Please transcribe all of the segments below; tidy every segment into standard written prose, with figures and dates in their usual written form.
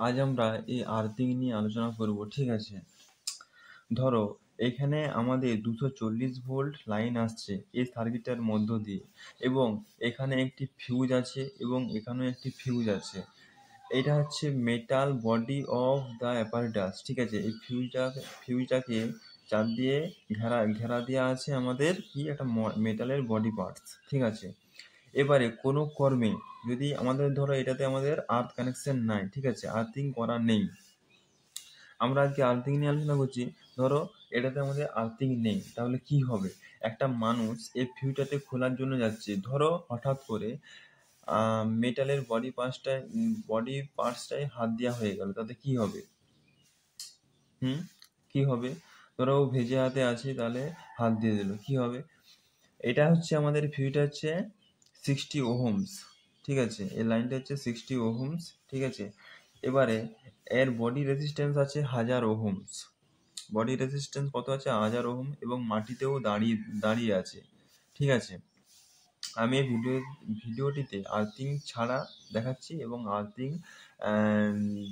আজ আমরা এই আর্থিং নিয়ে আলোচনা করব, ঠিক আছে? ধরো, এখানে আমাদের 240 ভোল্ট লাইন আসছে এই সার্কিটটার মধ্য দিয়ে, এবং এখানে একটি ফিউজ আছে এবং এখানেও একটি ফিউজ আছে। এটা হচ্ছে metal body of the apparatus, ঠিক আছে? এই ফিউজটাকে চার দিয়ে ঘেরা দেওয়া আছে আমাদের কি একটা মেটালের বডি পার্টস, ঠিক আছে? এবারে কোনো কর্মে যদি আমাদের ধরো এটাতে আমাদের আর্থ কানেকশন নাই, ঠিক আছে, আর্থিং করা নেই, আমরা আজকে আর্থিং নিয়ে আলোচনা করছি। ধরো এটাতে আমাদের আর্থিং নেই, তাহলে কি হবে? একটা মানুষ এই ফিউজটাতে খোলার জন্য যাচ্ছে, ধরো হঠাৎ করে মেটালের বডি পার্টসটায় হাত দেওয়া হয়ে গেল, তাতে কি হবে? কি হবে? ধরো ও ভেজে হাতে আছে, তাহলে হাত দিয়ে দিল, কি হবে? এটা হচ্ছে আমাদের ফিউজটা হচ্ছে 60 ওহমস, ঠিক আছে? এই লাইনটা হচ্ছে 60 ওহমস, ঠিক আছে? এবারে এর বডি রেজিস্ট্যান্স আছে 1000 ওহমস। বডি রেজিস্ট্যান্স কত আছে? 1000 ওহম, এবং মাটিতেও দাঁড়িয়ে আছে, ঠিক আছে? আমি এই ভিডিওটিতে আর্থিং ছাড়া দেখাচ্ছি, এবং আর্থিং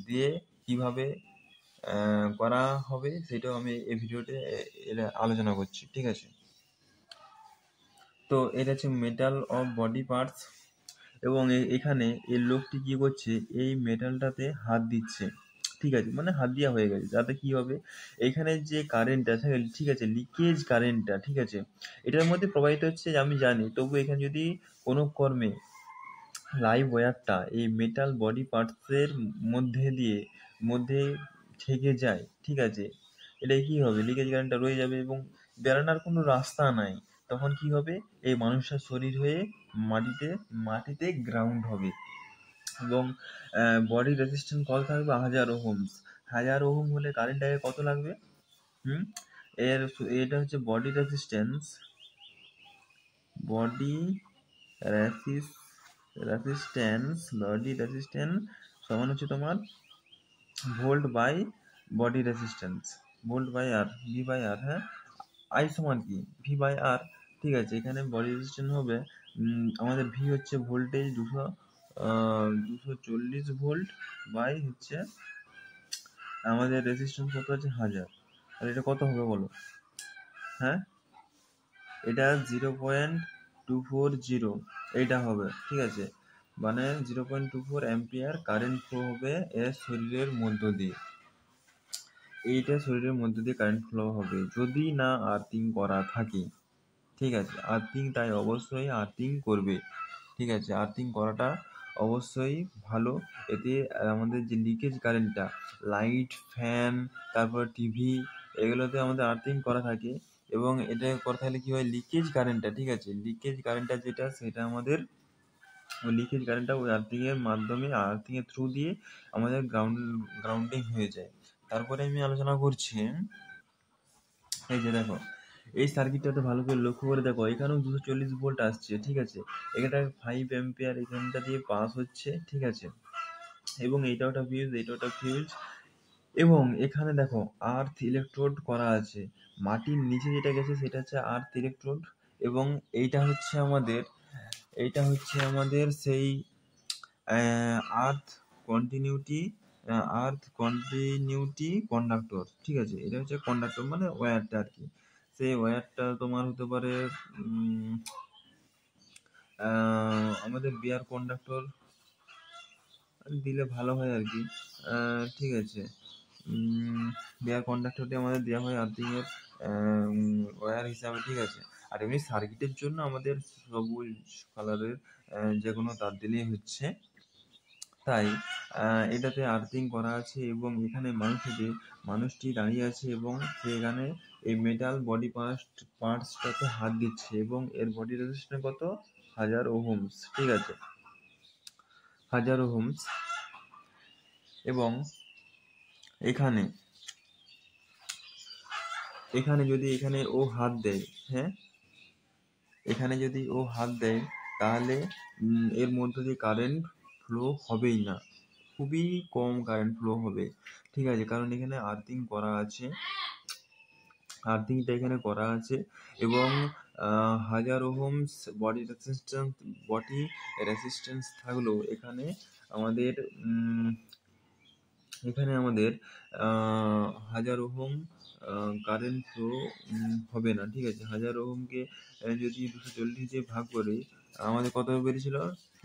দিয়ে কিভাবে করা হবে সেটাও আমি এই ভিডিওতে আলোচনা করছি, ঠিক আছে? তো এটা হচ্ছে মেটাল অফ বডি পার্টস, এবং এখানে এই লোকটি কি করছে? এই মেটালটাতে হাত দিচ্ছে, ঠিক আছে? মানে হাত দেওয়া হয়ে গেছে, যাতে কি হবে? এখানে যে কারেন্টটা থাকে, ঠিক আছে, লিকেজ কারেন্টটা, ঠিক আছে, এটার মধ্যে প্রবাহিত হচ্ছে আমি জানি, তবু এখানে যদি কোনো কর্মে লাইভ ওয়্যারটা এই মেটাল বডি পার্টসের মধ্যে থেকে যায়, ঠিক আছে, এটা কি হবে? লিকেজ কারেন্টটা রয়ে যাবে এবং বেরানোর কোনো রাস্তা নাই। তখন কি হবে? এই মানুষটার শরীর হয়ে মাটিতে গ্রাউন্ড হবে, এবং বডি রেজিস্ট্যান্স কত থাকবে? 1000 ওহমস। 1000 ওহম হলে কারেন্টটাকে কত লাগবে? এটা হচ্ছে বডি রেজিস্ট্যান্স সমান হচ্ছে তোমার volt by body resistance, volt by R, V by R. হ্যাঁ, আই সমান কি? ভি বাই আর, ঠিক আছে? এখানে বডি রেজিস্ট্যান্স হবে আমাদের ভি হচ্ছে ভোল্টেজ 240 ভোল্ট বাই হচ্ছে আমাদের রেজিস্ট্যান্স কত আছে? 1000। আর এটা কত হবে বলো? হ্যাঁ, এটা 0.240 এইটা হবে, ঠিক আছে? মানে 0.24 অ্যাম্পিয়ার কারেন্ট ফ্লো হবে এর শরীরের মধ্য দিয়ে। এইটা শরীরের মধ্য দিয়ে কারেন্ট ফ্লো হবে যদি না আর্থিং করা থাকে, ঠিক আছে? আর্থিং তাই অবশ্যই আর্থিং করবে, ঠিক আছে? আর্থিং করাটা অবশ্যই ভালো। এতে আমাদের যে লিকেজ কারেন্টটা, লাইট, ফ্যান, তারপর টিভি, এগুলোতে আমাদের আর্থিং করা থাকে, এবং এটা করা থাকলে কি হয়? লিকেজ কারেন্টটা, ঠিক আছে, লিকেজ কারেন্টটা যেটা, সেটা আমাদের ওই লিকেজ কারেন্টটা ওই আর্থিংয়ের মাধ্যমে, আর্থিংয়ের থ্রু দিয়ে আমাদের গ্রাউন্ডিং হয়ে যায়। তারপরে আমি আলোচনা করছি, এই যে দেখো এই সার্কিটটাতে ভালো করে লক্ষ্য করে দেখো, এখানেও 240 ভোল্ট আসছে, ঠিক আছে? এটা 5 অ্যাম্পিয়ার এখানটা দিয়ে পাস হচ্ছে, ঠিক আছে? এবং এইটা ওটা ফিউজ, এবং এখানে দেখো আর্থ ইলেকট্রোড করা আছে। মাটির নিচে যেটা গেছে সেটা হচ্ছে আর্থ ইলেকট্রোড, এবং এইটা হচ্ছে আমাদের সেই আর্থ কন্টিনিউটি কন্ডাক্টর, ঠিক আছে? এটা হচ্ছে কন্ডাক্টর মানে ওয়্যারটা আর কি। সেই ওয়্যারটা তোমার হতে পারে আমাদের বিয়ার কন্ডাক্টর দিলে ভালো হয় আর কি, ঠিক আছে? বিয়ার কন্ডাক্টরটি আমাদের দেওয়া হয় আর্থিংয়ের ওয়্যার হিসাবে, ঠিক আছে? আর এমনি সার্কিটের জন্য আমাদের সবুজ কালারের যে কোনো তার দিলেই হচ্ছে। তাই এটাতে আর্থিং করা আছে, এবং এখানে মানুষটি দাঁড়িয়ে আছে, এবং সেখানে এই মেটাল বডি পার্টসটাতে হাত দিচ্ছে, এবং এর বডি রেজিস্ট্যান্স কত? 1000 ওহমস, ঠিক আছে? 1000 ওহমস। এবং এখানে যদি ও হাত দেয়, হ্যাঁ, এখানে যদি ও হাত দেয়, তাহলে এর মধ্যে দিয়ে কারেন্ট ফ্লো হবেই না, খুবই কম কারেন্ট ফ্লো হবে, ঠিক আছে? কারণ এখানে আর্থিংটা এখানে করা আছে, এবং 1000 ওহমস বডি রেজিস্ট্যান্স থাকলেও এখানে আমাদের এখানে আমাদের 1000 ওহম কারেন্ট ফ্লো হবে না, ঠিক আছে। 1000 ওহমকে যদি 240 দিয়ে ভাগ করি, আমাদের কত বেরিয়েছিল?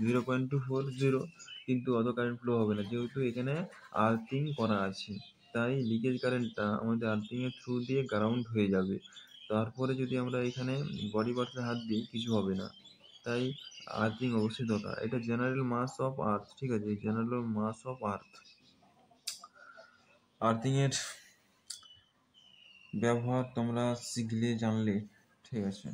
0.240, কিন্তু অত কারেন্ট ফ্লো হবে না, যেহেতু এখানে আর্থিং করা আছে। তাই লিকেজ কারেন্টটা আমাদের আর্থিংয়ের থ্রু দিয়ে গ্রাউন্ড হয়ে যাবে। তারপরে যদি আমরা এখানে বডি পার্টসে হাত দিই, কিছু হবে না। তাই আর্থিং অবশ্যই দরকার। এটা জেনারেল মাস অফ আর্থ, ঠিক আছে, জেনারেল মাস অফ আর্থ। আর্থিংয়ের ব্যবহার তোমরা শিখলে, জানলে, ঠিক আছে।